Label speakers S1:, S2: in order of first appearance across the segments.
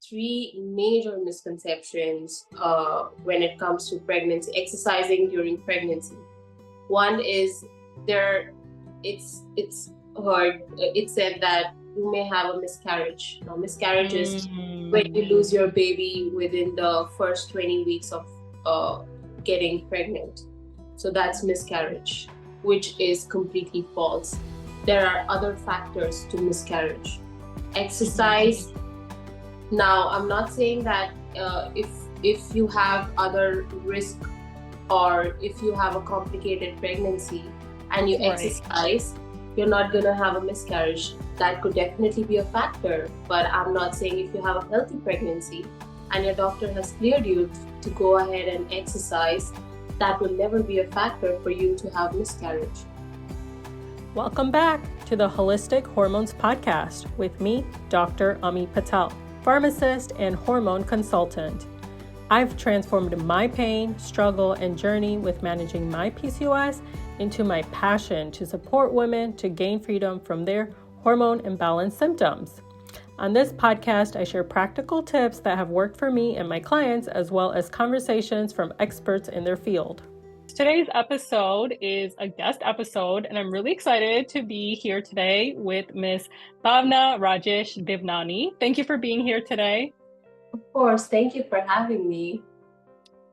S1: three major misconceptions when it comes to pregnancy, exercising during pregnancy. One is it's heard, it's said that you may have a miscarriage. Now, miscarriage is when you lose your baby within the first 20 weeks of getting pregnant. So that's miscarriage, which is completely false. There are other factors to miscarriage. Exercise. Now, I'm not saying that if you have other risk, or if you have a complicated pregnancy and you exercise, you're not going to have a miscarriage. That could definitely be a factor, but I'm not saying if you have a healthy pregnancy and your doctor has cleared you to go ahead and exercise, that will never be a factor for you to have miscarriage.
S2: Welcome back to the Holistic Hormones Podcast with me, Dr. Ami Patel, pharmacist and hormone consultant. I've transformed my pain, struggle, and journey with managing my PCOS into my passion to support women to gain freedom from their hormone imbalance symptoms. On this podcast, I share practical tips that have worked for me and my clients, as well as conversations from experts in their field. Today's episode is a guest episode, and I'm really excited to be here today with Miss Bhavna Rajesh Devnani. Thank you for being here today.
S1: Of course, thank you for having me.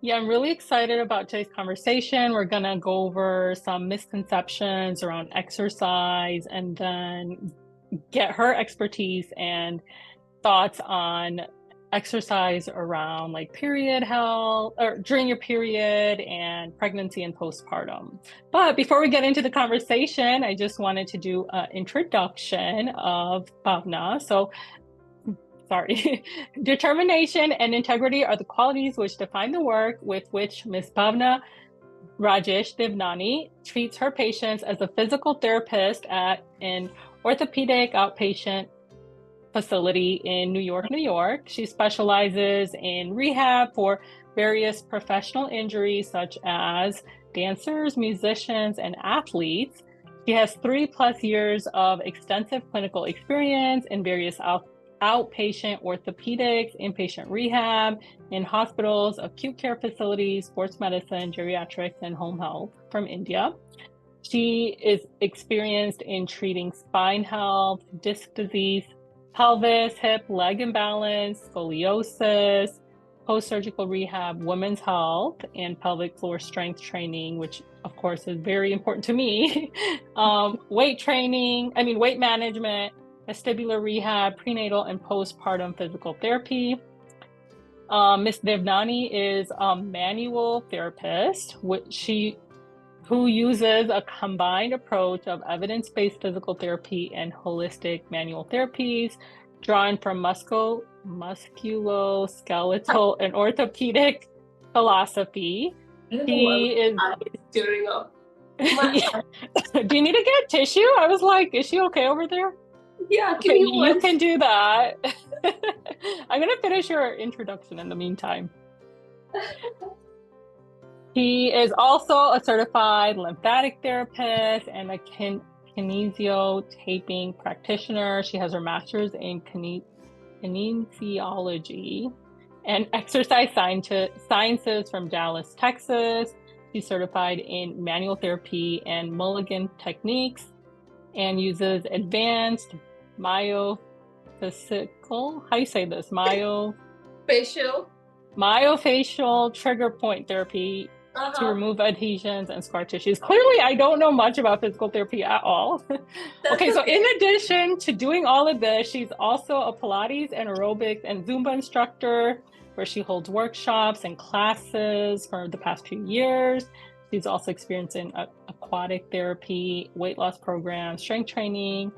S2: Yeah, I'm really excited about today's conversation. We're going to go over some misconceptions around exercise and then get her expertise and thoughts on exercise around like period health or during your period and pregnancy and postpartum. But before we get into the conversation, I just wanted to do an introduction of Bhavna. So determination and integrity are the qualities which define the work with which Ms. Bhavna Rajesh Devnani treats her patients as a physical therapist at an orthopedic outpatient facility in New York. She specializes in rehab for various professional injuries such as dancers, musicians, and athletes. She has 3+ years of extensive clinical experience in various outpatient orthopedics, inpatient rehab, in hospitals, acute care facilities, sports medicine, geriatrics, and home health from India. She is experienced in treating spine health, disc disease, pelvis, hip, leg imbalance, scoliosis, post-surgical rehab, women's health, and pelvic floor strength training, which of course is very important to me, weight management, vestibular rehab, prenatal and postpartum physical therapy. Ms. Devnani is a manual therapist, who uses a combined approach of evidence-based physical therapy and holistic manual therapies drawn from musculoskeletal and orthopedic philosophy.
S1: He is stirring up.
S2: Do you need to get tissue? I was like, is she okay over there?
S1: Yeah,
S2: you can do that. I'm going to finish your introduction in the meantime. He is also a certified lymphatic therapist and a Kinesio Taping Practitioner. She has her master's in Kinesiology and Exercise Sciences from Dallas, Texas. She's certified in manual therapy and Mulligan techniques and uses advanced myofascial, how do you say this? Myofascial Trigger Point Therapy to remove adhesions and scar tissues. Clearly, I don't know much about physical therapy at all. Okay, so in addition to doing all of this, she's also a Pilates and Aerobics and Zumba instructor, where she holds workshops and classes for the past few years. She's also experienced in aquatic therapy, weight loss programs, strength training,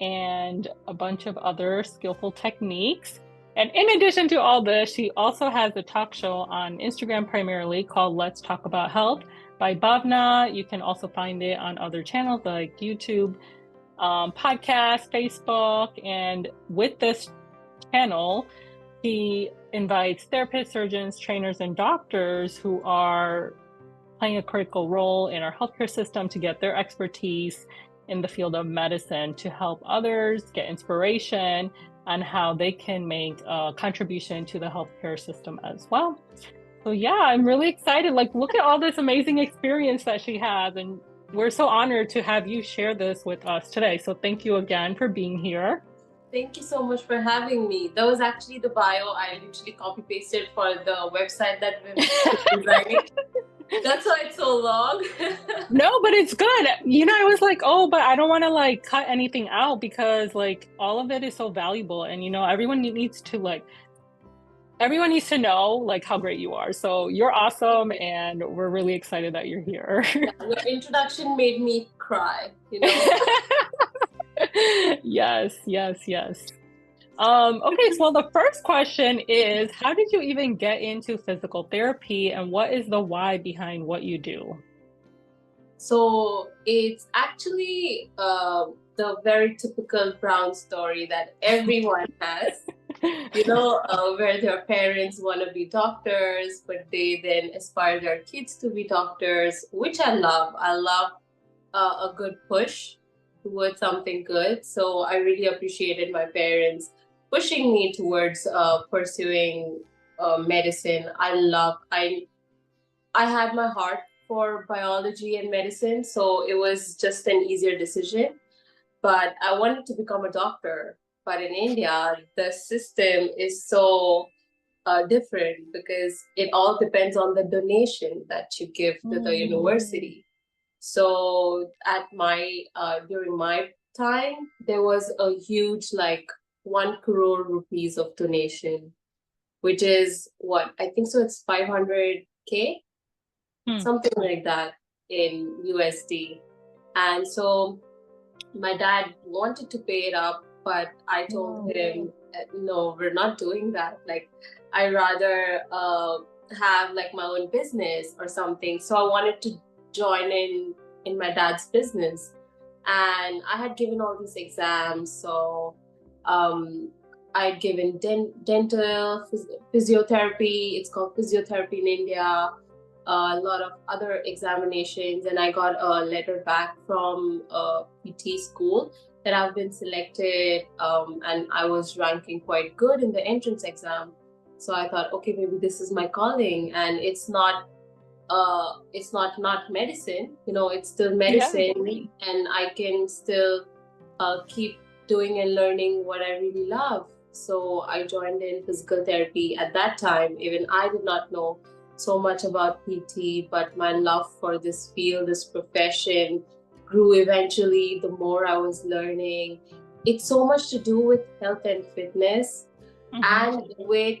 S2: and a bunch of other skillful techniques. And in addition to all this, she also has a talk show on Instagram primarily called Let's Talk About Health by Bhavna. You can also find it on other channels like YouTube, podcast, Facebook. And with this channel, she invites therapists, surgeons, trainers, and doctors who are playing a critical role in our healthcare system to get their expertise in the field of medicine to help others get inspiration on how they can make a contribution to the healthcare system as well. So yeah, I'm really excited. Like, look at all this amazing experience that she has, and we're so honored to have you share this with us today. So thank you again for being here.
S1: Thank you so much for having me. That was actually the bio I literally copy pasted for the website that we're designing. That's why it's so long.
S2: No, but it's good. You know, I was like, oh, but I don't want to like cut anything out because like all of it is so valuable. And, you know, everyone needs to know like how great you are. So you're awesome. And we're really excited that you're here.
S1: Yeah, your introduction made me cry, you know?
S2: Yes. Okay, so the first question is, how did you even get into physical therapy and what is the why behind what you do?
S1: So it's actually the very typical Brown story that everyone has, you know, where their parents want to be doctors, but they then aspire their kids to be doctors, which I love. I love a good push towards something good. So I really appreciated my parents pushing me towards pursuing medicine. I had my heart for biology and medicine, so it was just an easier decision. But I wanted to become a doctor. But in India, the system is so different because it all depends on the donation that you give to the university. So at my during my time, there was a huge like 1 crore rupees of donation, which is what I think so. It's 500K, something like that in USD. And so my dad wanted to pay it up, but I told him, no, we're not doing that. Like, I rather have like my own business or something. So I wanted to join in my dad's business. And I had given all these exams. So I'd given dental, physiotherapy. It's called physiotherapy in India. A lot of other examinations, and I got a letter back from a PT school that I've been selected, and I was ranking quite good in the entrance exam. So I thought, okay, maybe this is my calling, and it's not medicine, you know, it's still medicine, and I can still keep doing and learning what I really love. So I joined in physical therapy. At that time, even I did not know so much about PT, but my love for this field, this profession grew eventually the more I was learning. It's so much to do with health and fitness and with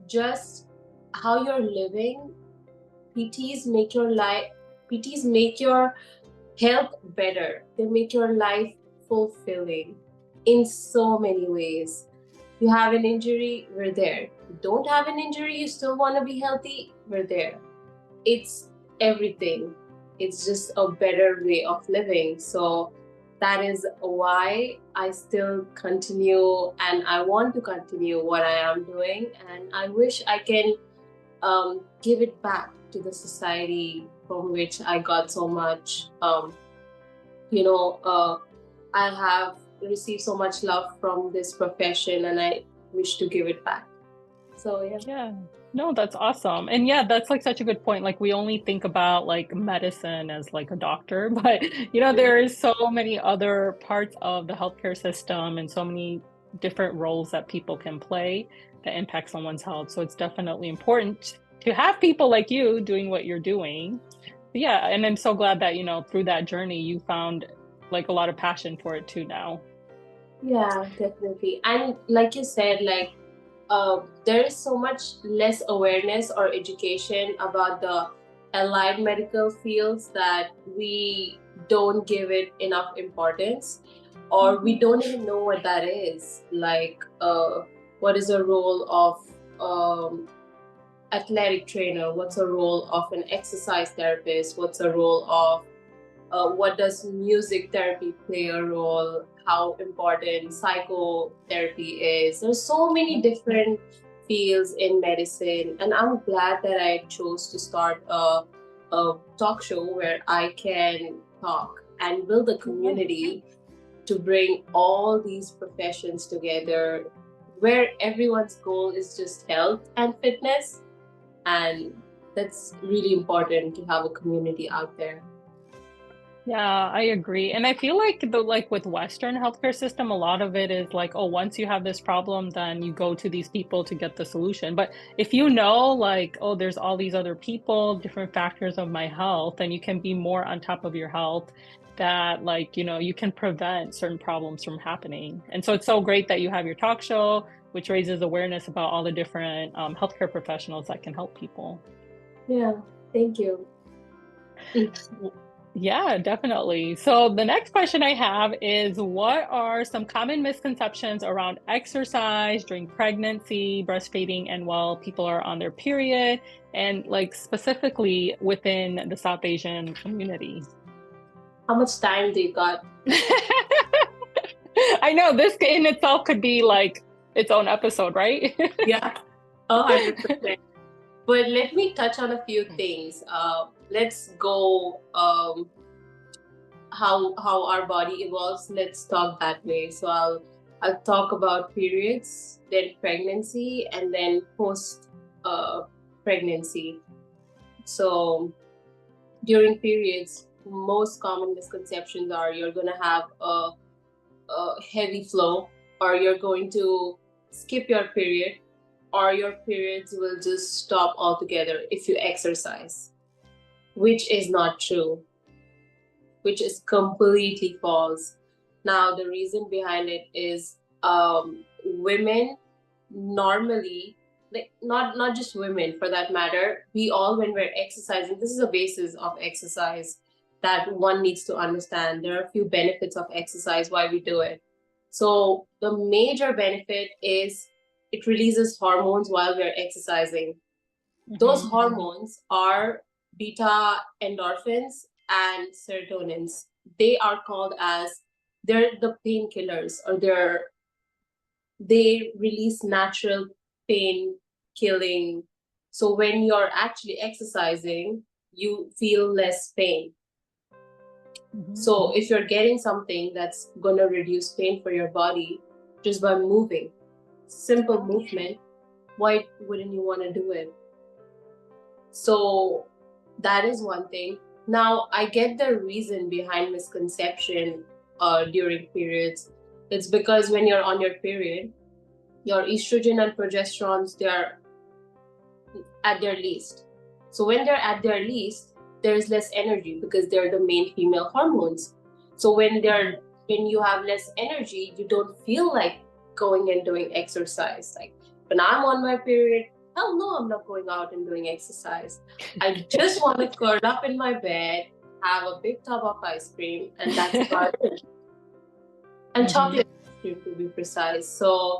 S1: just how you're living. PTs make your health better. They make your life fulfilling in so many ways. You have an injury, we're there. You don't have an injury, you still want to be healthy, we're there. It's everything. It's just a better way of living. So that is why I still continue, and I want to continue what I am doing. And I wish I can give it back to the society from which I got so much. I have received so much love from this profession, and I wish to give it back. So
S2: yeah, no, that's awesome. And yeah, that's like such a good point. Like, we only think about like medicine as like a doctor, but you know, there's so many other parts of the healthcare system and so many different roles that people can play that impact someone's health. So it's definitely important to have people like you doing what you're doing. But yeah, and I'm so glad that, you know, through that journey you found like a lot of passion for it too now.
S1: Yeah, definitely. And like you said, like there is so much less awareness or education about the allied medical fields that we don't give it enough importance, or we don't even know what that is. Like, what is the role of athletic trainer? What's the role of an exercise therapist? What's the role of what does music therapy play a role? How important psychotherapy is? There's so many different fields in medicine, and I'm glad that I chose to start a talk show where I can talk and build a community to bring all these professions together where everyone's goal is just health and fitness. And that's really important to have a community out there.
S2: Yeah, I agree. And I feel like with Western healthcare system, a lot of it is like, oh, once you have this problem, then you go to these people to get the solution. But if you know, like, oh, there's all these other people, different factors of my health, then you can be more on top of your health, that like, you can prevent certain problems from happening. And so it's so great that you have your talk show, which raises awareness about all the different healthcare professionals that can help people.
S1: Yeah, thank you.
S2: Yeah, definitely. So the next question I have is, what are some common misconceptions around exercise during pregnancy, breastfeeding, and while people are on their period, and like specifically within the South Asian community?
S1: How much time do you got?
S2: I know this in itself could be like its own episode, right?
S1: Yeah, 100%. But let me touch on a few things. Let's go how our body evolves. Let's talk that way. So I'll talk about periods, then pregnancy, and then post pregnancy. So during periods, most common misconceptions are you're going to have a heavy flow, or you're going to skip your period, or your periods will just stop altogether if you exercise, which is not true, which is completely false. Now, the reason behind it is women normally, like not just women for that matter, we all, when we're exercising, this is a basis of exercise that one needs to understand. There are a few benefits of exercise, why we do it. So the major benefit is it releases hormones while we're exercising. Those hormones are beta endorphins and serotonins. They are called as, they're the painkillers, or they release natural pain killing. So when you're actually exercising, you feel less pain. So if you're getting something that's going to reduce pain for your body just by moving, simple movement, why wouldn't you want to do it? So that is one thing. Now, I get the reason behind misconception during periods. It's because when you're on your period, your estrogen and progesterones, they're at their least. So when they're at their least, there's less energy because they're the main female hormones. So when you have less energy, you don't feel like going and doing exercise. Like when I'm on my period, hell no, I'm not going out and doing exercise. I just want to curl up in my bed, have a big tub of ice cream, and that's about it. And chocolate ice cream, to be precise. So,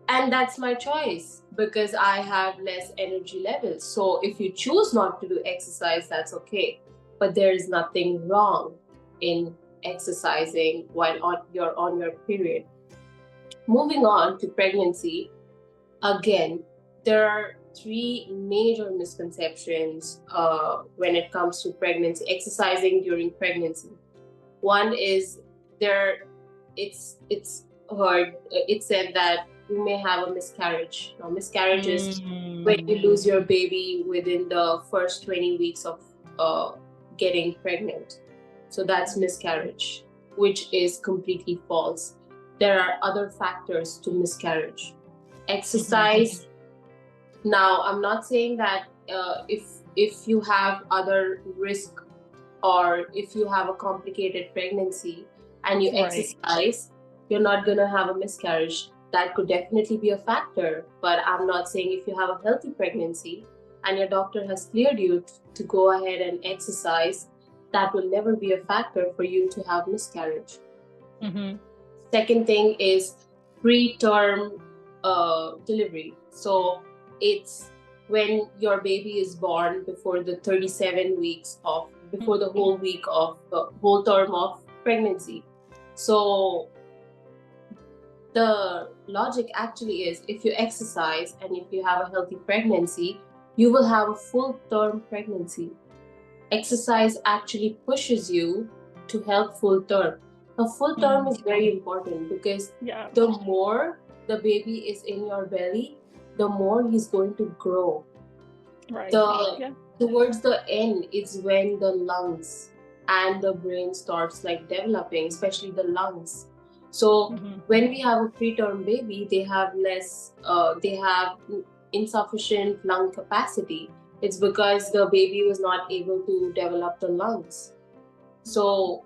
S1: and that's my choice because I have less energy levels. So if you choose not to do exercise, that's okay. But there is nothing wrong in exercising while you're on your period. Moving on to pregnancy, again, there are three major misconceptions when it comes to pregnancy, exercising during pregnancy. One is it's said that you may have a miscarriage. Now, miscarriage is when you lose your baby within the first 20 weeks of getting pregnant. So that's miscarriage, which is completely false. There are other factors to miscarriage. Exercise. Now, I'm not saying that if you have other risk, or if you have a complicated pregnancy and you exercise, you're not going to have a miscarriage. That could definitely be a factor. But I'm not saying if you have a healthy pregnancy and your doctor has cleared you to go ahead and exercise, that will never be a factor for you to have miscarriage. Second thing is preterm delivery. So it's when your baby is born before the 37 weeks before the whole term of pregnancy. So the logic actually is, if you exercise and if you have a healthy pregnancy, you will have a full term pregnancy. Exercise actually pushes you to help full term. A full term is very important because the more the baby is in your belly, the more he's going to grow.
S2: Right.
S1: Towards the end is when the lungs and the brain starts like developing, especially the lungs. So when we have a preterm baby, they have insufficient lung capacity. It's because the baby was not able to develop the lungs. So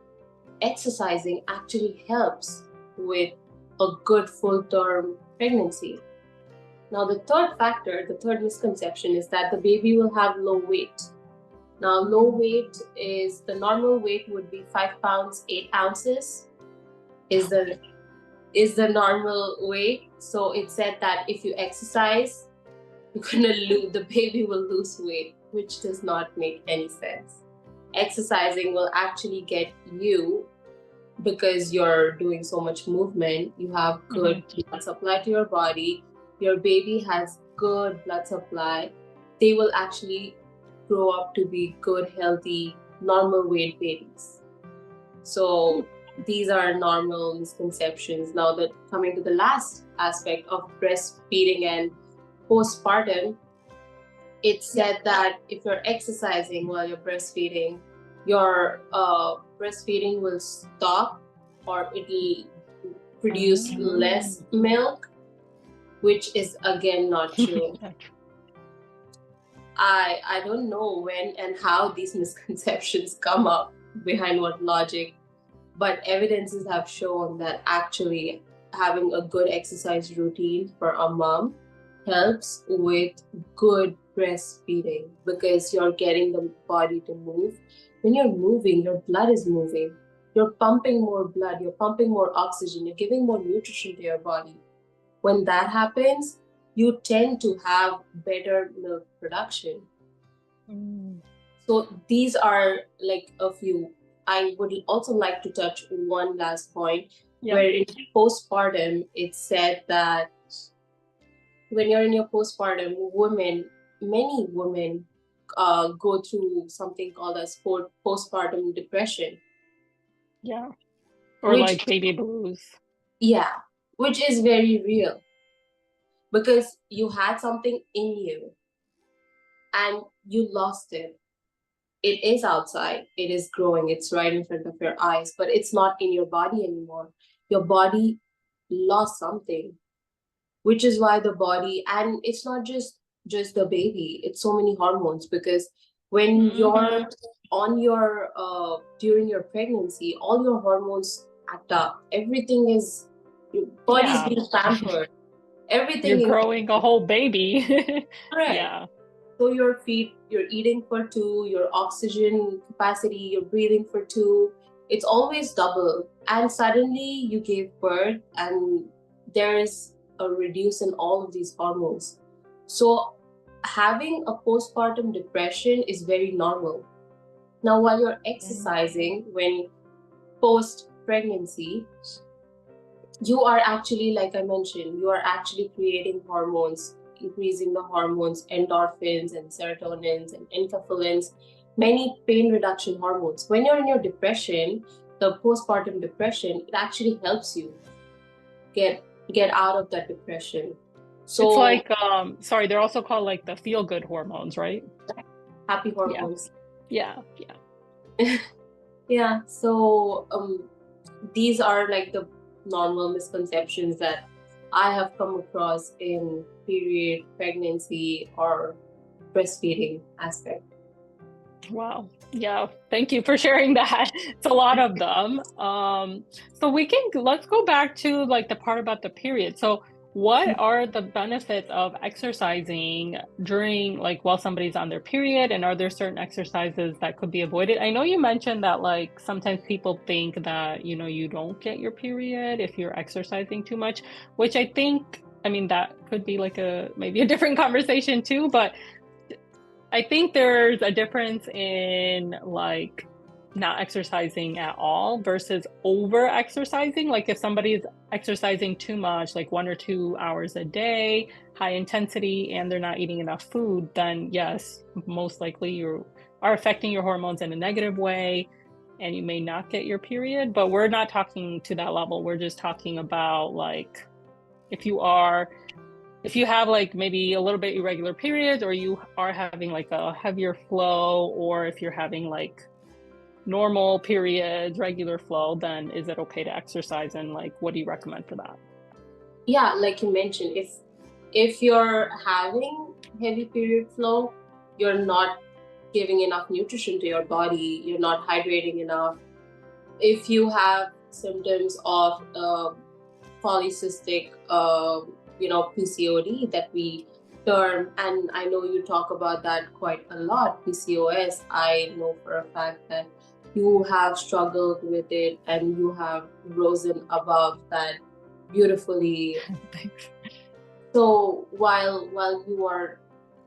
S1: exercising actually helps with a good full-term pregnancy. Now, the third misconception is that the baby will have low weight. Now, low weight is, the normal weight would be 5 pounds, 8 ounces is the normal weight. So it said that if you exercise, the baby will lose weight, which does not make any sense. Exercising will actually get you, because you're doing so much movement, you have good blood supply to your body, your baby has good blood supply, they will actually grow up to be good, healthy, normal weight babies. So these are normal misconceptions. Now, coming to the last aspect of breastfeeding and postpartum, it said that if you're exercising while you're breastfeeding, your breastfeeding will stop, or it'll produce less milk, which is again not true. I don't know when and how these misconceptions come up, behind what logic, but evidences have shown that actually having a good exercise routine for a mom helps with good breastfeeding, because you're getting the body to move. When you're moving, your blood is moving. You're pumping more blood, you're pumping more oxygen, you're giving more nutrition to your body. When that happens, you tend to have better milk production. So these are like a few. I would also like to touch one last point, where in postpartum, it said that when you're in your postpartum, many women go through something called as postpartum depression.
S2: Yeah. Or like baby blues.
S1: Yeah, which is very real, because you had something in you and you lost it. It is outside, it is growing, it's right in front of your eyes, but it's not in your body anymore. Your body lost something, which is why the body, and it's not just the baby, it's so many hormones, because when you're on your during your pregnancy, all your hormones act up. Everything is, your body's being pampered. Everything
S2: you're growing a whole baby.
S1: Correct. So your feet, you're eating for 2, your oxygen capacity, you're breathing for 2. It's always double. And suddenly you gave birth and there is a reduce in all of these hormones. So having a postpartum depression is very normal. Now, while you're exercising, when post-pregnancy, you are actually, like I mentioned, you are actually creating hormones, increasing the hormones, endorphins and serotonins and enkephalins, many pain reduction hormones. When you're in your depression, the postpartum depression, it actually helps you get out of that depression. So
S2: it's like, they're also called like the feel-good hormones, right?
S1: Happy hormones.
S2: Yeah.
S1: Yeah. So these are like the normal misconceptions that I have come across in period, pregnancy, or breastfeeding aspect.
S2: Wow. Yeah. Thank you for sharing that. It's a lot of them. So let's go back to like the part about the period. So what are the benefits of exercising during, like, while somebody's on their period, and are there certain exercises that could be avoided? I know you mentioned that like sometimes people think that, you don't get your period if you're exercising too much, which I mean, that could be like maybe a different conversation too, but I think there's a difference in like not exercising at all versus over exercising. Like if somebody's exercising too much, like 1 or 2 hours a day, high intensity, and they're not eating enough food, then yes, most likely you are affecting your hormones in a negative way and you may not get your period. But we're not talking to that level. We're just talking about like if you have like maybe a little bit irregular periods, or you are having like a heavier flow, or if you're having like normal periods, regular flow, then is it okay to exercise, and like what do you recommend for that?
S1: Yeah, like you mentioned, if you're having heavy period flow, you're not giving enough nutrition to your body, you're not hydrating enough. If you have symptoms of polycystic PCOD that we term, and I know you talk about that quite a lot, PCOS, I know for a fact that you have struggled with it and you have risen above that beautifully.
S2: Thanks.
S1: So while you are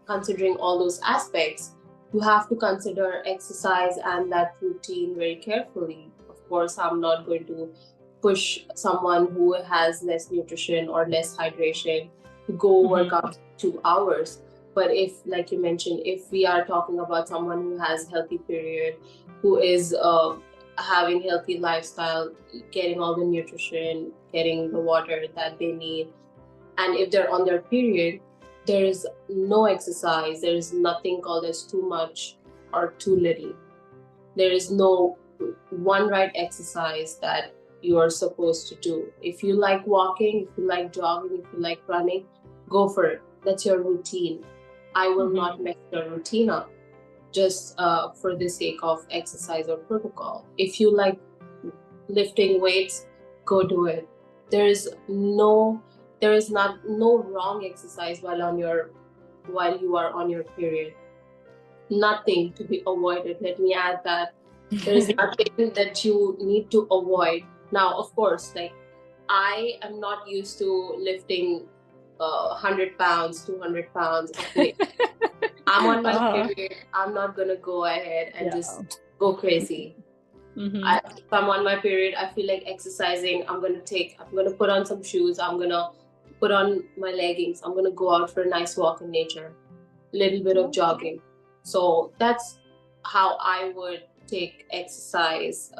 S1: considering all those aspects, you have to consider exercise and that routine very carefully. Of course, I'm not going to push someone who has less nutrition or less hydration to go work out 2 hours. But if, like you mentioned, if we are talking about someone who has healthy period, who is having healthy lifestyle, getting all the nutrition, getting the water that they need, and if they're on their period, there is no exercise, there is nothing called as too much or too little. There is no one right exercise that you are supposed to do. If you like walking, if you like jogging, if you like running, go for it. That's your routine. I will not mess your routine up just for the sake of exercise or protocol. If you like lifting weights, go do it. There is no wrong exercise while you are on your period. Nothing to be avoided. Let me add that. There's nothing that you need to avoid. Now, of course, like I am not used to lifting 100 pounds, 200 pounds of weight. I'm on my period. I'm not gonna go ahead and just go crazy. If I'm on my period, I feel like exercising. I'm gonna put on some shoes. I'm gonna put on my leggings. I'm gonna go out for a nice walk in nature, a little bit of jogging. So that's how I would take exercise,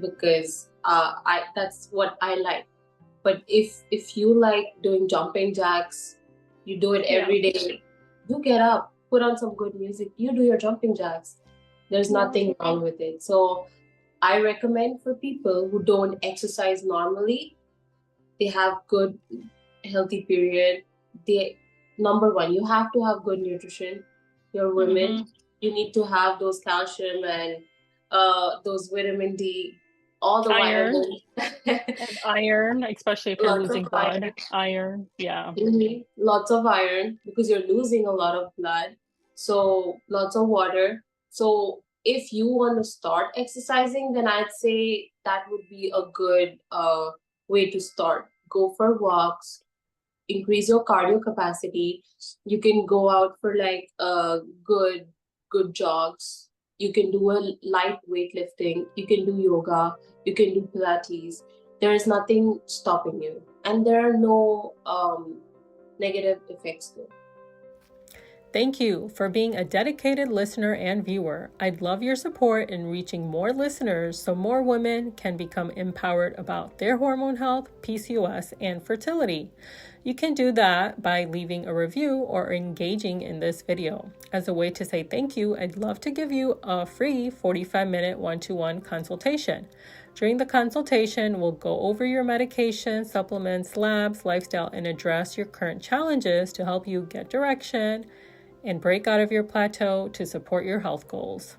S1: because that's what I like. But if you like doing jumping jacks, you do it every day. You get up, put on some good music, you do your jumping jacks. There's nothing wrong with it. So I recommend for people who don't exercise normally, they have good, healthy period. Number one, you have to have good nutrition. You're women, you need to have those calcium and those vitamin D, all the vitamins.
S2: And iron, especially if you're losing blood. Iron, yeah.
S1: Lots of iron because you're losing a lot of blood. So lots of water. So if you want to start exercising, then I'd say that would be a good way to start. Go for walks, increase your cardio capacity. You can go out for like good jogs. You can do a light weightlifting. You can do yoga. You can do Pilates. There is nothing stopping you, and there are no negative effects to it.
S2: Thank you for being a dedicated listener and viewer. I'd love your support in reaching more listeners so more women can become empowered about their hormone health, PCOS, and fertility. You can do that by leaving a review or engaging in this video. As a way to say thank you, I'd love to give you a free 45-minute one-to-one consultation. During the consultation, we'll go over your medication, supplements, labs, lifestyle, and address your current challenges to help you get direction and break out of your plateau to support your health goals.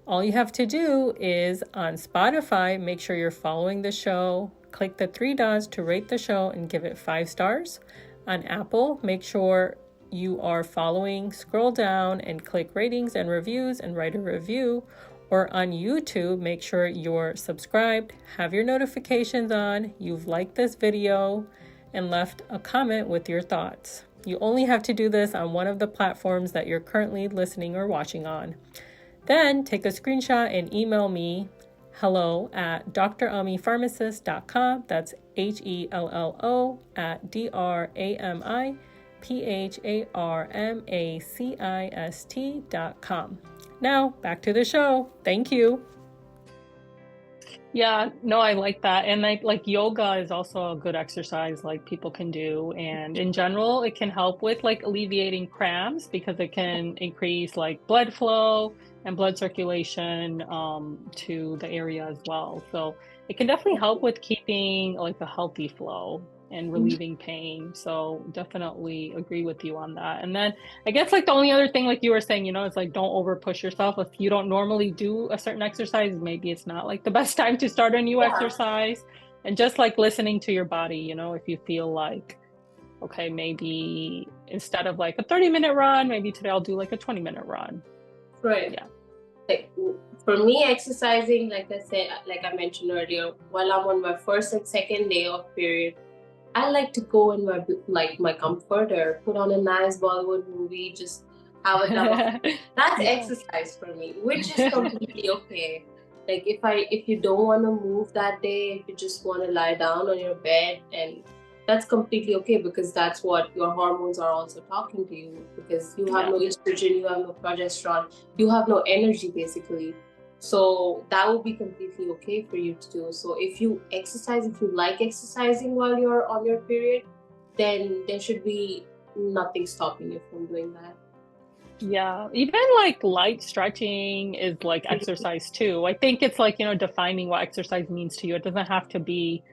S2: All you have to do is on Spotify, make sure you're following the show, click the 3 dots to rate the show and give it 5 stars. On Apple, make sure you are following, scroll down and click ratings and reviews and write a review. Or on YouTube, make sure you're subscribed, have your notifications on, you've liked this video, and left a comment with your thoughts. You only have to do this on one of the platforms that you're currently listening or watching on. Then take a screenshot and email me hello@dramiPharmacist.com. That's HELLO@DRAMIPHARMACIST.com. Now back to the show. Thank you. Yeah, no, I like that. And like yoga is also a good exercise like people can do. And in general, it can help with like alleviating cramps because it can increase like blood flow and blood circulation to the area as well. So it can definitely help with keeping like a healthy flow and relieving pain. So definitely agree with you on that. And then I guess like the only other thing, like you were saying, it's like don't over push yourself. If you don't normally do a certain exercise, maybe it's not like the best time to start a new
S1: Yeah,
S2: exercise. And just like listening to your body, if you feel like, okay, maybe instead of like a 30-minute run, maybe today I'll do like a 20-minute run.
S1: right.
S2: Yeah.
S1: Like for me, exercising, like I said, like I mentioned earlier, while I'm on my first and second day of period, I like to go in my comforter, put on a nice Bollywood movie, just have a cup of. That's
S2: Yeah.
S1: exercise for me, which is completely okay. Like if you don't want to move that day, if you just want to lie down on your bed, and that's completely okay, because that's what your hormones are also talking to you, because you have no estrogen, you have no progesterone, you have no energy basically. So that would be completely okay for you to do. So if you exercise, if you like exercising while you're on your period, then there should be nothing stopping you from doing that.
S2: Yeah, even like light stretching is like exercise too. I think it's like, defining what exercise means to you. It doesn't have to be,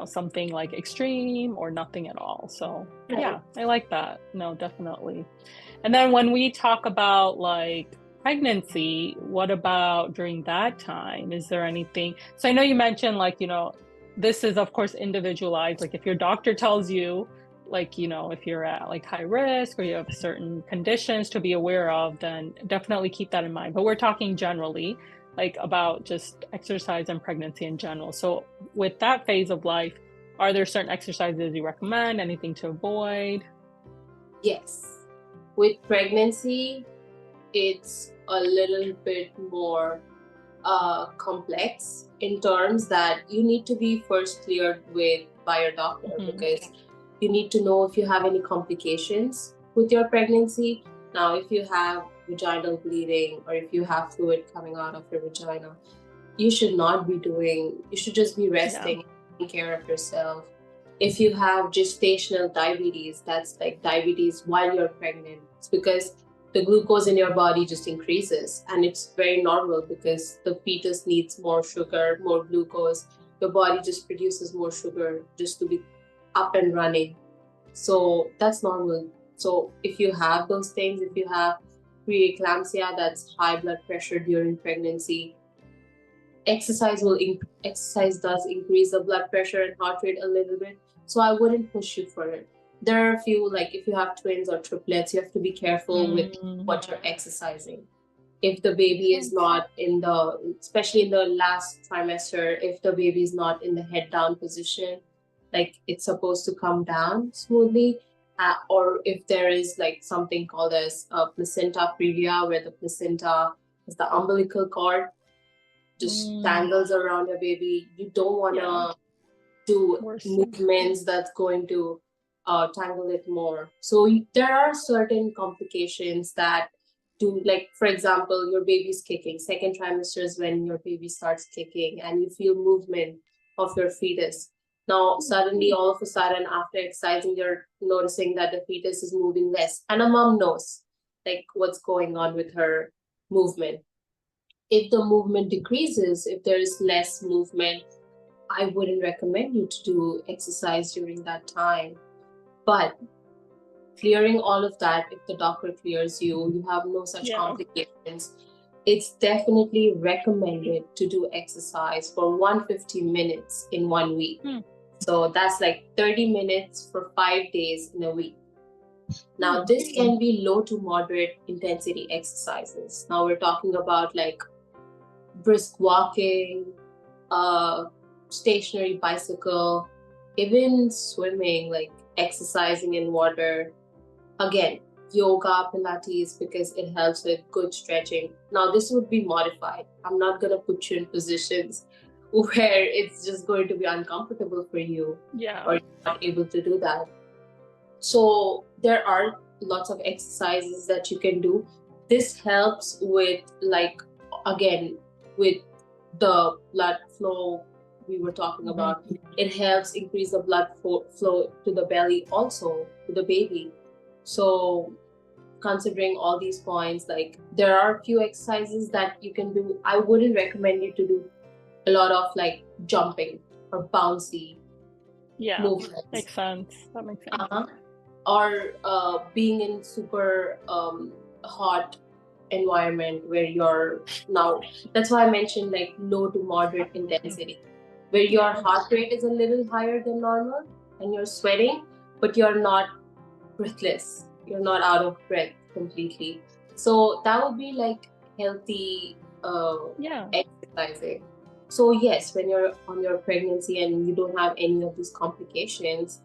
S2: something like extreme or nothing at all. So yeah, I like that. No, definitely. And then when we talk about like pregnancy, what about during that time? Is there anything? So I know you mentioned like, this is of course individualized. Like if your doctor tells you, like, if you're at like high risk or you have certain conditions to be aware of, then definitely keep that in mind. But we're talking generally, like about just exercise and pregnancy in general. So with that phase of life, are there certain exercises you recommend? Anything to avoid?
S1: Yes. With pregnancy, it's a little bit more complex in terms that you need to be first cleared by your doctor, because you need to know if you have any complications with your pregnancy. Now, if you have vaginal bleeding or if you have fluid coming out of your vagina, you should not be doing, you should just be resting, taking care of yourself. If you have gestational diabetes, that's like diabetes while you're pregnant, it's because the glucose in your body just increases, and it's very normal because the fetus needs more sugar, more glucose. Your body just produces more sugar just to be up and running. So that's normal. So if you have those things, if you have preeclampsia, that's high blood pressure during pregnancy, exercise does increase the blood pressure and heart rate a little bit. So I wouldn't push you for it. There are a few, like if you have twins or triplets, you have to be careful with what you're exercising. If the baby is not especially in the last trimester, if the baby is not in the head down position, like it's supposed to come down smoothly, or if there is like something called as placenta previa, where the placenta is the umbilical cord, just tangles around your baby. You don't want to do movements that's going to tangle it more. So there are certain complications that do, like for example, your baby's kicking. Second trimester is when your baby starts kicking and you feel movement of your fetus. Now suddenly, all of a sudden, after exercising, you're noticing that the fetus is moving less, and a mom knows like what's going on with her movement. If the movement decreases, if there is less movement, I wouldn't recommend you to do exercise during that time. But clearing all of that, if the doctor clears you, you have no such complications, it's definitely recommended to do exercise for 150 minutes in 1 week. So that's like 30 minutes for 5 days in a week. Now, this can be low to moderate intensity exercises. Now we're talking about like brisk walking, stationary bicycle, even swimming, like exercising in water. Again, yoga, Pilates, because it helps with good stretching. Now, this would be modified. I'm not going to put you in positions where it's just going to be uncomfortable for you, or you're not able to do that. So there are lots of exercises that you can do. This helps with, like, again, with the blood flow we were talking about. It helps increase the blood flow to the belly, also to the baby. So considering all these points, like there are a few exercises that you can do. I wouldn't recommend you to do a lot of like jumping or bouncy movements.
S2: Makes sense. That makes sense.
S1: Or being in super hot environment where you're now, that's why I mentioned like low to moderate intensity, where your heart rate is a little higher than normal and you're sweating, but you're not breathless, you're not out of breath completely. So that would be like healthy exercising. So yes, when you're on your pregnancy and you don't have any of these complications,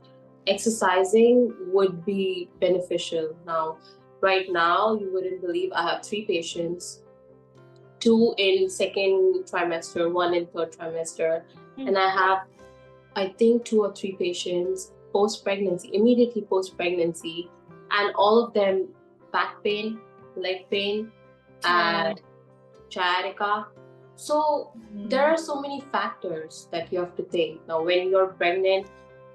S1: exercising would be beneficial. Now, right now, you wouldn't believe I have 3 patients, 2 in second trimester, 1 in third trimester, and I have, I think, 2 or 3 patients post-pregnancy, immediately post-pregnancy, and all of them back pain, leg pain, and sciatica. So there are so many factors that you have to think. Now, when you're pregnant,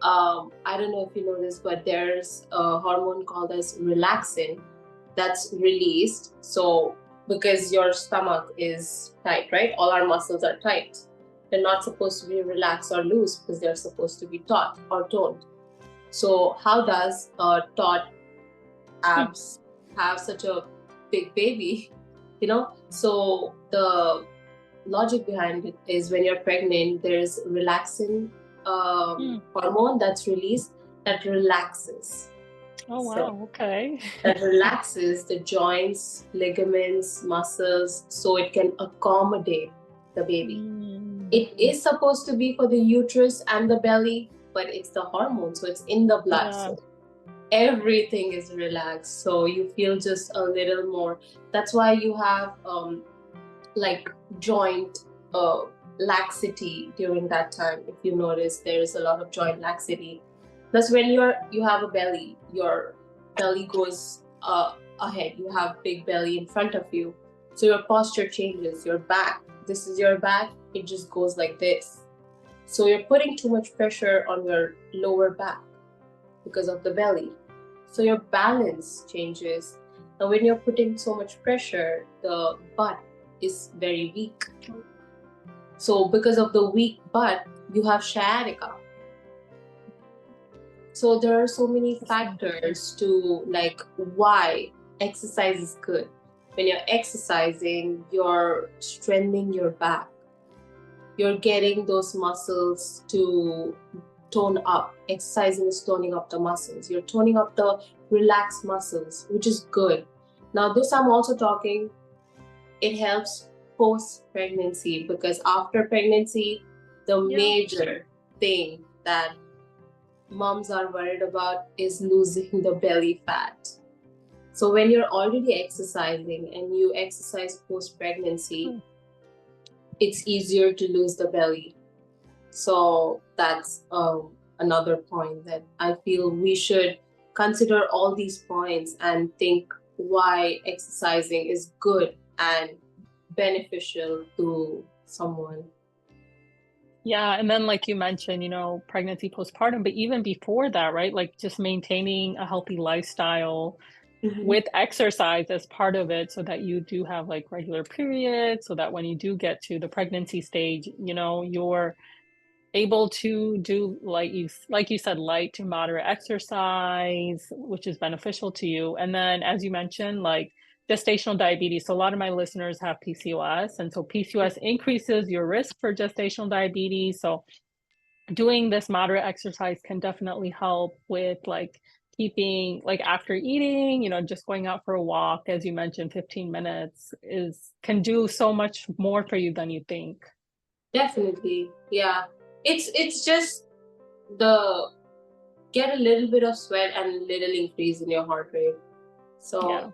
S1: I don't know if you know this, but there's a hormone called as relaxin that's released. So because your stomach is tight, right? All our muscles are tight. They're not supposed to be relaxed or loose because they're supposed to be taut or toned. So how does taut abs have such a big baby? You know, so the logic behind it is when you're pregnant, there's relaxin hormone that's released that relaxes.
S2: Oh wow, so, okay.
S1: That relaxes the joints, ligaments, muscles, so it can accommodate the baby. It is supposed to be for the uterus and the belly, but it's the hormone, so it's in the blood. So everything is relaxed, so you feel just a little more. That's why you have like joint laxity during that time. If you notice, there is a lot of joint laxity. Plus, when you have a belly, your belly goes ahead. You have big belly in front of you, so your posture changes. Your back, this is your back, it just goes like this. So you're putting too much pressure on your lower back because of the belly. So your balance changes. And when you're putting so much pressure, the butt is very weak. So because of the weak butt, you have sciatica. So there are so many factors to like why exercise is good. When you're exercising, you're strengthening your back. You're getting those muscles to tone up. Exercising is toning up the muscles. You're toning up the relaxed muscles, which is good. Now this I'm also talking, it helps post-pregnancy, because after pregnancy, the major thing that moms are worried about is losing the belly fat. So when you're already exercising and you exercise post-pregnancy, it's easier to lose the belly. So that's another point that I feel we should consider all these points and think why exercising is good and beneficial to someone.
S2: Yeah, and then like you mentioned, you know, pregnancy, postpartum, but even before that, right? Like just maintaining a healthy lifestyle with exercise as part of it, so that you do have like regular periods, so that when you do get to the pregnancy stage, you know, you're able to do like you said, light to moderate exercise, which is beneficial to you. And then as you mentioned, like gestational diabetes. So a lot of my listeners have PCOS, and so PCOS increases your risk for gestational diabetes. So doing this moderate exercise can definitely help with like keeping, like after eating, you know, just going out for a walk, as you mentioned, 15 minutes can do so much more for you than you think.
S1: Definitely. Yeah. It's just the get a little bit of sweat and little increase in your heart rate. So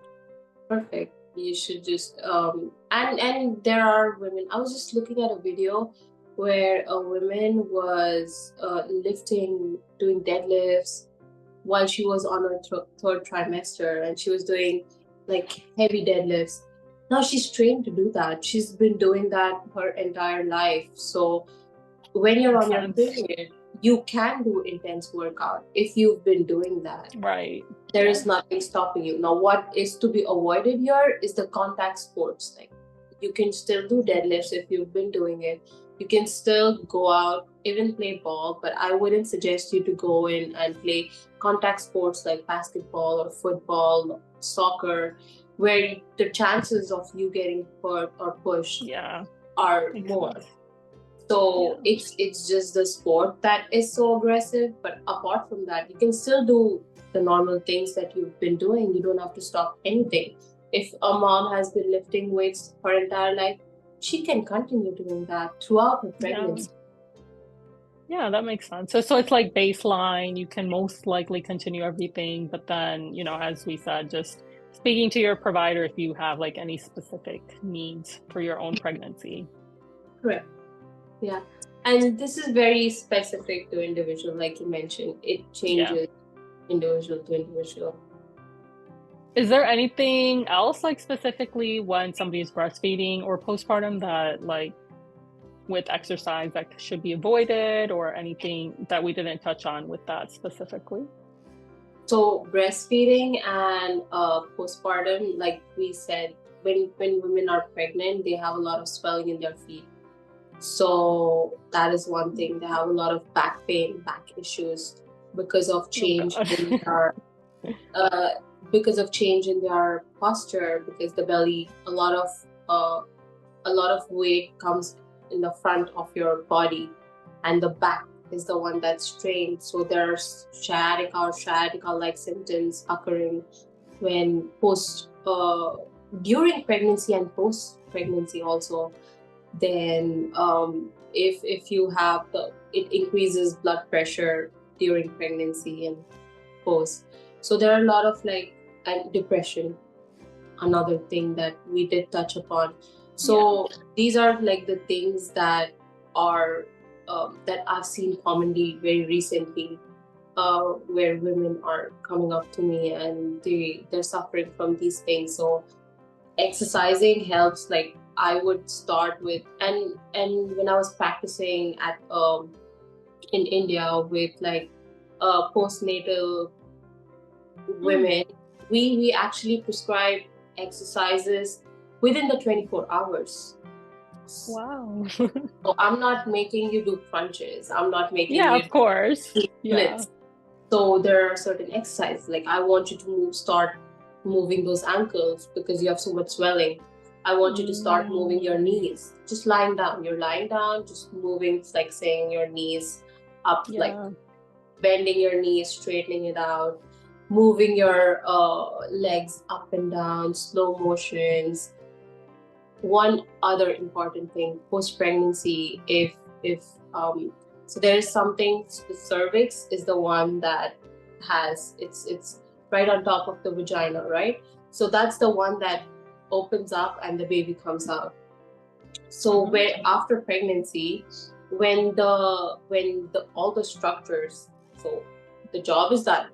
S1: perfect. You should just and there are women. I was just looking at a video where a woman was doing deadlifts while she was on her third trimester, and she was doing like heavy deadlifts, Now she's trained to do that. She's been doing that her entire life. So when you're on your period, you can do intense workout if you've been doing that.
S2: Right.
S1: There is nothing stopping you. Now, what is to be avoided here is the contact sports. Like, you can still do deadlifts if you've been doing it. You can still go out, even play ball, but I wouldn't suggest you to go in and play contact sports like basketball or football, soccer, where the chances of you getting hurt or pushed are more. So it's just the sport that is so aggressive. But apart from that, you can still do the normal things that you've been doing. You don't have to stop anything. If a mom has been lifting weights her entire life, she can continue doing that throughout her pregnancy.
S2: Yeah, that makes sense. So it's like baseline, you can most likely continue everything, but then, you know, as we said, just speaking to your provider if you have like any specific needs for your own pregnancy.
S1: Correct. Yeah. And this is very specific to individual, like you mentioned. It changes individual to individual.
S2: Is there anything else, like specifically when somebody's breastfeeding or postpartum, that like with exercise that should be avoided, or anything that we didn't touch on with that specifically?
S1: So breastfeeding and postpartum, like we said, when women are pregnant, they have a lot of swelling in their feet. So that is one thing. They have a lot of back pain, back issues because of change in their posture, because the belly, a lot of weight comes in the front of your body, and the back is the one that's strained. So there's sciatica or sciatica-like symptoms occurring when during pregnancy and post-pregnancy also. Then if you have it increases blood pressure during pregnancy and post. So there are a lot of and depression, another thing that we did touch upon. So these are like the things that are that I've seen commonly very recently, where women are coming up to me and they're suffering from these things. So exercising helps. Like I would start with, and when I was practicing at in India with postnatal women, we actually prescribe exercises within the 24 hours.
S2: Wow.
S1: So I'm not making you do crunches. I'm not making you
S2: of course.
S1: splits. So there are certain exercises, like I want you to start moving those ankles because you have so much swelling. I want you to start moving your knees. Just lying down. You're lying down, just moving, like saying your knees up, like bending your knees, straightening it out, moving your legs up and down, slow motions. One other important thing post-pregnancy, so there is something, the cervix is the one that has it's right on top of the vagina, right? So that's the one that opens up and the baby comes out. So where after pregnancy, when all the structures, so the job is done,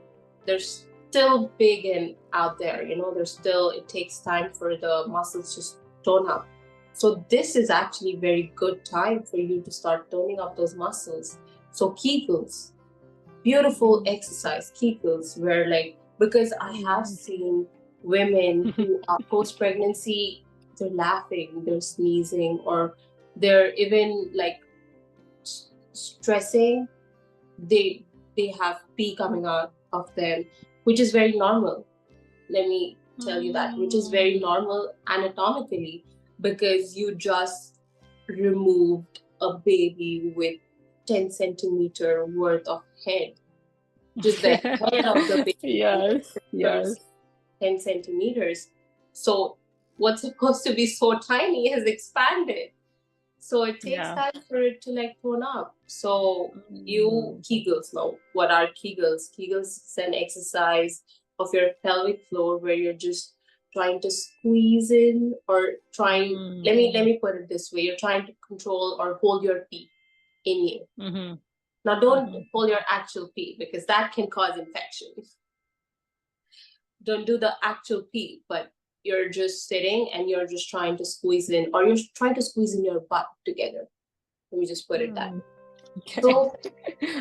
S1: they're still big and out there, it takes time for the muscles to tone up. So this is actually very good time for you to start toning up those muscles. So Kegels, beautiful exercise, Kegels, where because I have seen women who are post-pregnancy, they're laughing, they're sneezing, or they're even stressing. They have pee coming out of them, which is very normal. Let me tell you that, which is very normal anatomically, because you just removed a baby with 10 centimeter worth of head. Just the head of the baby.
S2: Yes.
S1: 10 centimeters. So what's supposed to be so tiny has expanded. So it takes time for it to tone up. So you Kegels now. What are Kegels? Kegels is an exercise of your pelvic floor where you're just trying to squeeze in or trying. Let me put it this way: you're trying to control or hold your pee in you. Now don't hold your actual pee, because that can cause infection. Don't do the actual pee, but you're just sitting and you're just trying to squeeze in, or you're trying to squeeze in your butt together. Let me just put it that.
S2: Okay.
S1: So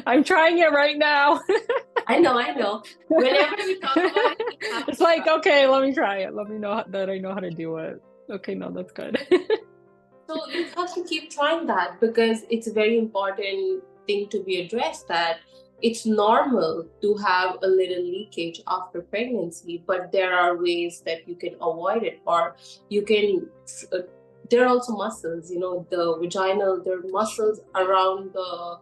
S2: I'm trying it right now.
S1: I know. Whenever we talk about it,
S2: it's like, okay, let me try it. Let me know that I know how to do it. Okay, no, that's good.
S1: So you have to keep trying that, because it's a very important thing to be addressed, that it's normal to have a little leakage after pregnancy, but there are ways that you can avoid it, or you can, there are also muscles, the vaginal, there are muscles around the,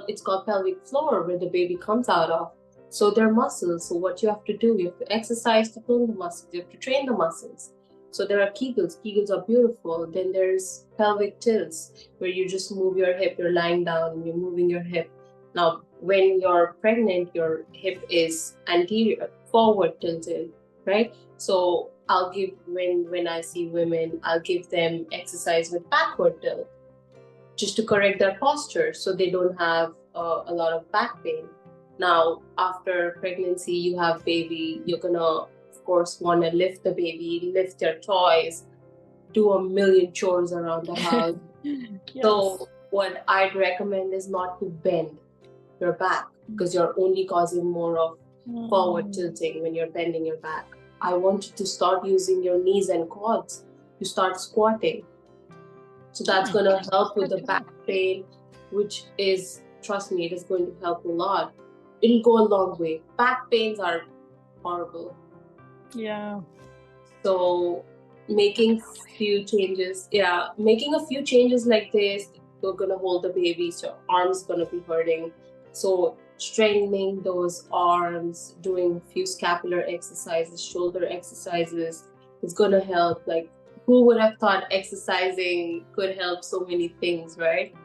S1: it's called pelvic floor, where the baby comes out of. So there are muscles. So what you have to do, you have to exercise to build the muscles, you have to train the muscles. So there are Kegels. Kegels are beautiful. Then there's pelvic tilts, where you just move your hip, you're lying down and you're moving your hip. Now, when you're pregnant, your hip is anterior, forward tilted, right? So I'll give, when I see women, I'll give them exercise with backward tilt, just to correct their posture so they don't have a lot of back pain. Now, after pregnancy, you have baby, you're gonna, of course, want to lift the baby, lift your toys, do a million chores around the house. Yes. So what I'd recommend is not to bend your back, because you're only causing more of forward tilting when you're bending your back. I want you to start using your knees and quads. You start squatting. So that's going to help with the back pain, which is, trust me, it is going to help a lot. It'll go a long way. Back pains are horrible.
S2: Yeah.
S1: So making a few changes like this, you're going to hold the baby, so arm's going to be hurting. So strengthening those arms, doing a few scapular exercises, shoulder exercises is going to help. Like, who would have thought exercising could help so many things, right?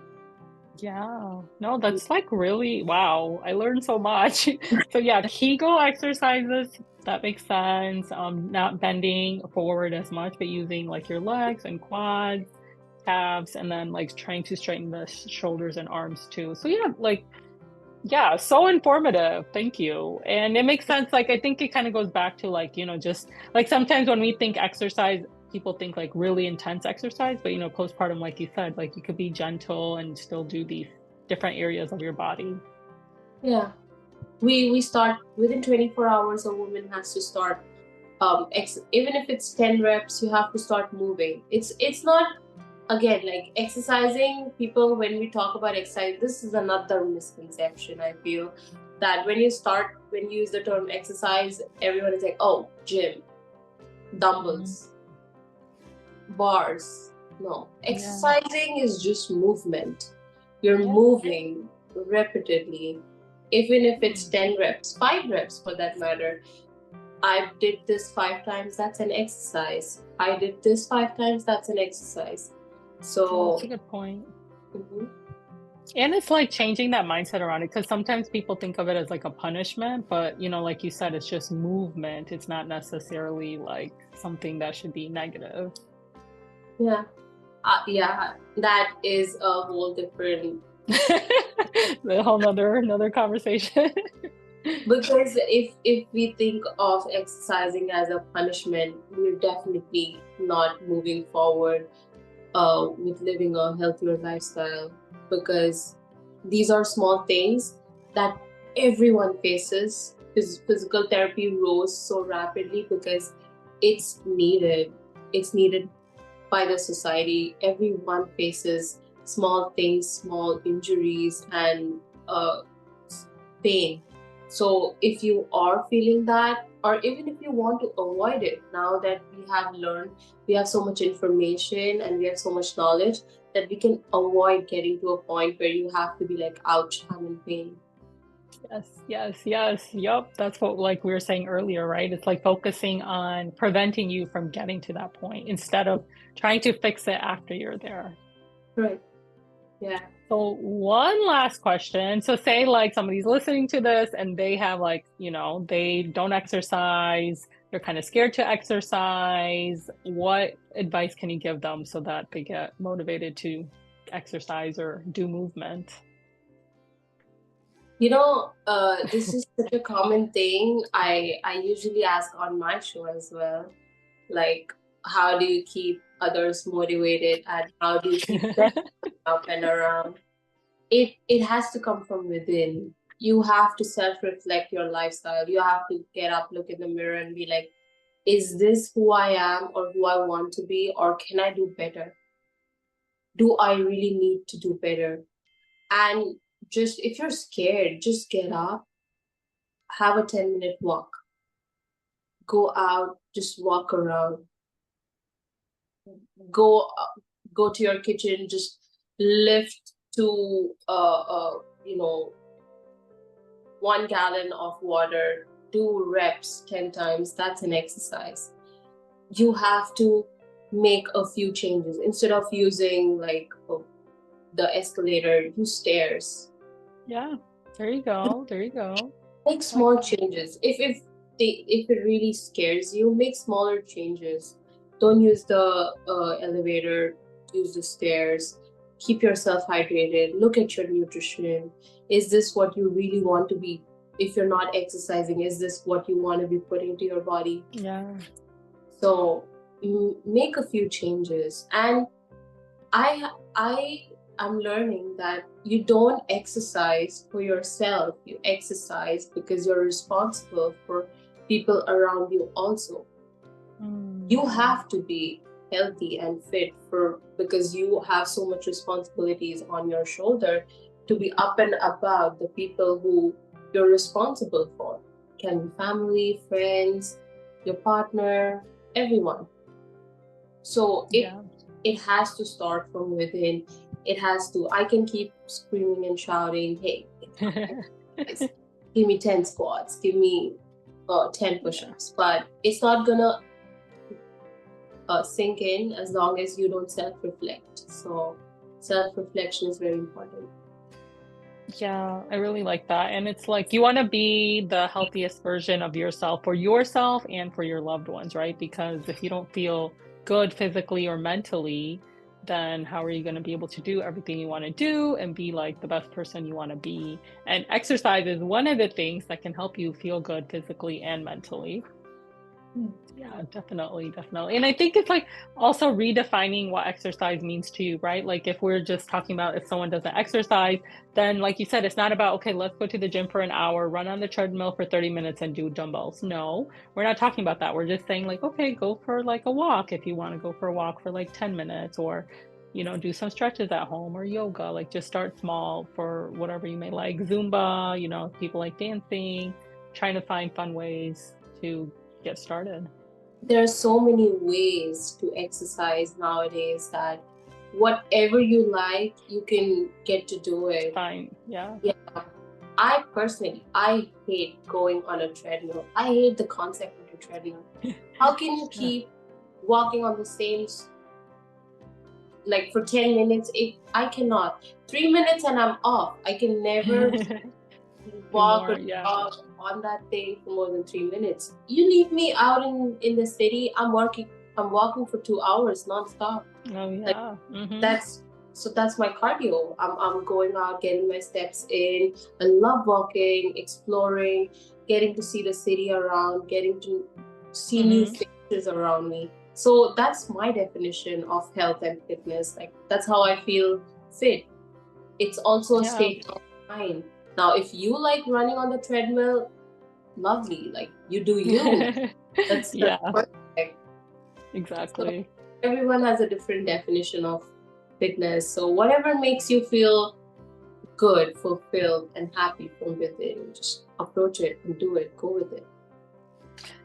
S2: Yeah, no, that's like really, wow, I learned so much. So yeah, Kegel exercises, that makes sense. Not bending forward as much, but using like your legs and quads, calves, and then like trying to straighten the shoulders and arms too. So yeah, so informative. Thank you. And it makes sense. Like, I think it kind of goes back to like, just like sometimes when we think exercise, people think like really intense exercise, but postpartum, like you said, like you could be gentle and still do these different areas of your body.
S1: Yeah. We start within 24 hours, a woman has to start, even if it's 10 reps, you have to start moving. It's not, again, like exercising, people, when we talk about exercise, this is another misconception. I feel that when you use the term exercise, everyone is like, oh, gym, dumbbells, bars. No, exercising is just movement. You're moving repeatedly, even if it's 10 reps, 5 reps for that matter. I did this 5 times, that's an exercise. I did this 5 times, that's an exercise. So
S2: that's a good point. And it's like changing that mindset around it, because sometimes people think of it as like a punishment, but like you said, it's just movement. It's not necessarily like something that should be negative.
S1: Yeah, that is a whole different
S2: a whole another conversation.
S1: Because if we think of exercising as a punishment, we're definitely not moving forward with living a healthier lifestyle, because these are small things that everyone faces. Physical therapy rose so rapidly because it's needed. It's needed by the society. Everyone faces small things, small injuries, and pain. So if you are feeling that, or even if you want to avoid it, now that we have learned, we have so much information and we have so much knowledge, that we can avoid getting to a point where you have to be like, ouch, I'm in pain.
S2: Yes. Yep. That's what, like we were saying earlier, right? It's like focusing on preventing you from getting to that point instead of trying to fix it after you're there.
S1: Right. Yeah.
S2: So one last question. So say like somebody's listening to this and they have like, they don't exercise, they're kind of scared to exercise. What advice can you give them so that they get motivated to exercise or do movement?
S1: This is such a common thing. I usually ask on my show as well. Like, how do you keep others motivated, and how do you keep them up and around? It has to come from within. You have to self-reflect your lifestyle. You have to get up, look in the mirror, and be like, is this who I am or who I want to be, or can I do better? Do I really need to do better? And just, if you're scared, just get up, have a 10-minute walk, go out, just walk around, go go to your kitchen, just lift to 1 gallon of water, do reps 10 times. That's an exercise. You have to make a few changes. Instead of using the escalator, use stairs.
S2: Yeah, there you go. There you go.
S1: Make small changes. If it really scares you, make smaller changes. Don't use the elevator, use the stairs. Keep yourself hydrated. Look at your nutrition. Is this what you really want to be? If you're not exercising, is this what you want to be putting to your body?
S2: Yeah.
S1: So make a few changes. And I'm learning that you don't exercise for yourself. You exercise because you're responsible for people around you also. You have to be healthy and fit because you have so much responsibilities on your shoulder to be up and about the people who you're responsible for. Can be family, friends, your partner, everyone. So it has to start from within. It has to. I can keep screaming and shouting, hey, give me 10 squats, give me 10 push-ups, but it's not gonna sink in as long as you don't self-reflect. So self-reflection is very important.
S2: Yeah, I really like that. And it's like, you want to be the healthiest version of yourself for yourself and for your loved ones, right? Because if you don't feel good physically or mentally, then how are you going to be able to do everything you want to do and be like the best person you want to be? And exercise is one of the things that can help you feel good physically and mentally. Yeah, definitely. And I think it's like also redefining what exercise means to you, right? Like if we're just talking about if someone doesn't exercise, then like you said, it's not about, okay, let's go to the gym for an hour, run on the treadmill for 30 minutes and do dumbbells. No, we're not talking about that. We're just saying like, okay, go for like a walk if you want to go for a walk for like 10 minutes, or, do some stretches at home, or yoga. Like just start small for whatever you may like. Zumba, people like dancing, trying to find fun ways to get started.
S1: There are so many ways to exercise nowadays that whatever you like, you can get to do it.
S2: Fine. Yeah.
S1: I hate going on a treadmill. I hate the concept of a treadmill. How can you keep walking on the same, like for 10 minutes? I cannot. 3 minutes and I'm off. I can never walk on that thing for more than 3 minutes. You leave me out in the city, I'm walking for 2 hours non-stop.
S2: Oh yeah.
S1: That's my cardio. I'm going out, getting my steps in. I love walking, exploring, getting to see the city around, getting to see new faces around me. So that's my definition of health and fitness. Like that's how I feel fit. It's also a state of mind. Now, if you like running on the treadmill, lovely. Like you do you. That's perfect.
S2: Exactly.
S1: So everyone has a different definition of fitness. So whatever makes you feel good, fulfilled, and happy from within, just approach it and do it. Go with it.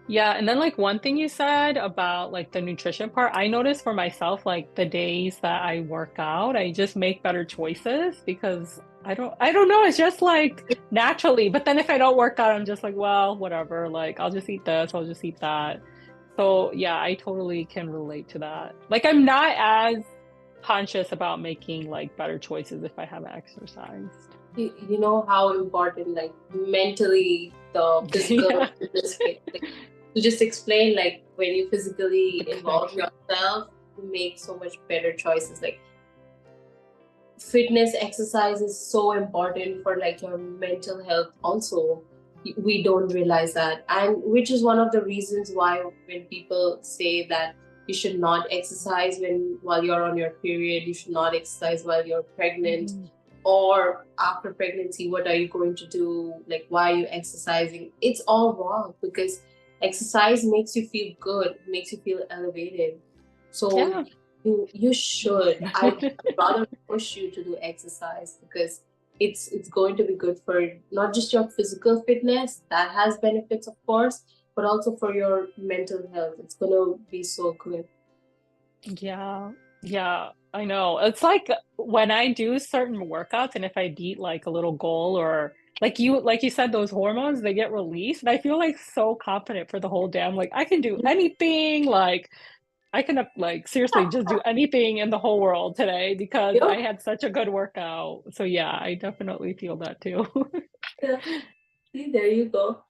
S2: Yeah, and then like one thing you said about like the nutrition part, I noticed for myself, like the days that I work out, I just make better choices because I don't know, it's just like naturally. But then if I don't work out, I'm just like, well, whatever, like I'll just eat this, I'll just eat that. So yeah, I totally can relate to that. Like I'm not as conscious about making like better choices if I haven't exercised.
S1: You know how important like mentally the physical fitness to just explain, like when you physically involve yourself, you make so much better choices. Like fitness exercise is so important for like your mental health also. we don't realize that, and which is one of the reasons why when people say that you should not exercise while you're on your period, you should not exercise while you're pregnant, or after pregnancy, what are you going to do? Like, why are you exercising? It's all wrong, because exercise makes you feel good, makes you feel elevated. So you should. I'd rather push you to do exercise, because it's going to be good for not just your physical fitness, that has benefits of course, but also for your mental health. It's going to be so good.
S2: Yeah, I know. It's like when I do certain workouts, and if I beat like a little goal, or like you said, those hormones, they get released, and I feel like so confident for the whole day. I'm like, I can do anything. Like I can like seriously just do anything in the whole world today because I had such a good workout. So yeah, I definitely feel that too.
S1: Yeah. See, there you go.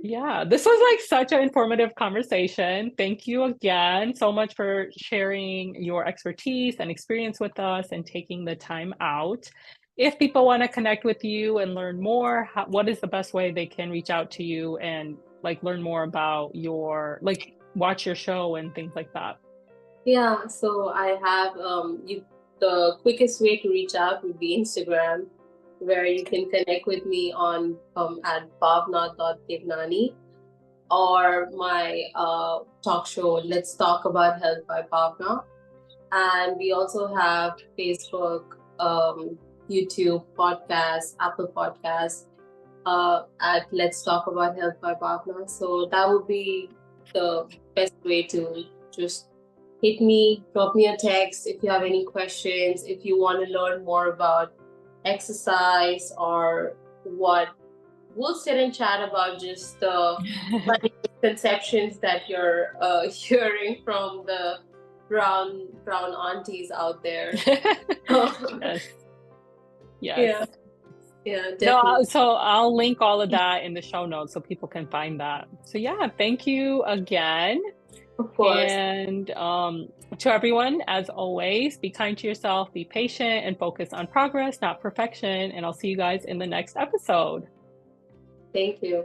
S2: Yeah, this was like such an informative conversation. Thank you again so much for sharing your expertise and experience with us and taking the time out. If people want to connect with you and learn more, what is the best way they can reach out to you and like learn more about your, like watch your show and things like that?
S1: Yeah, so I have the quickest way to reach out would be Instagram, where you can connect with me on at bhavna.devnani, or my talk show, Let's Talk About Health by Bhavna. And we also have Facebook, YouTube, podcast, Apple Podcasts, at Let's Talk About Health by Bhavna. So that would be the best way to just hit me, drop me a text if you have any questions, if you want to learn more about exercise or what. We'll sit and chat about just the funny misconceptions that you're hearing from the brown aunties out there.
S2: Yes.
S1: Yeah, definitely.
S2: No, so I'll link all of that in the show notes so people can find that. So yeah, thank you again.
S1: Of course.
S2: And to everyone, as always, be kind to yourself, be patient, and focus on progress, not perfection. And I'll see you guys in the next episode.
S1: Thank you.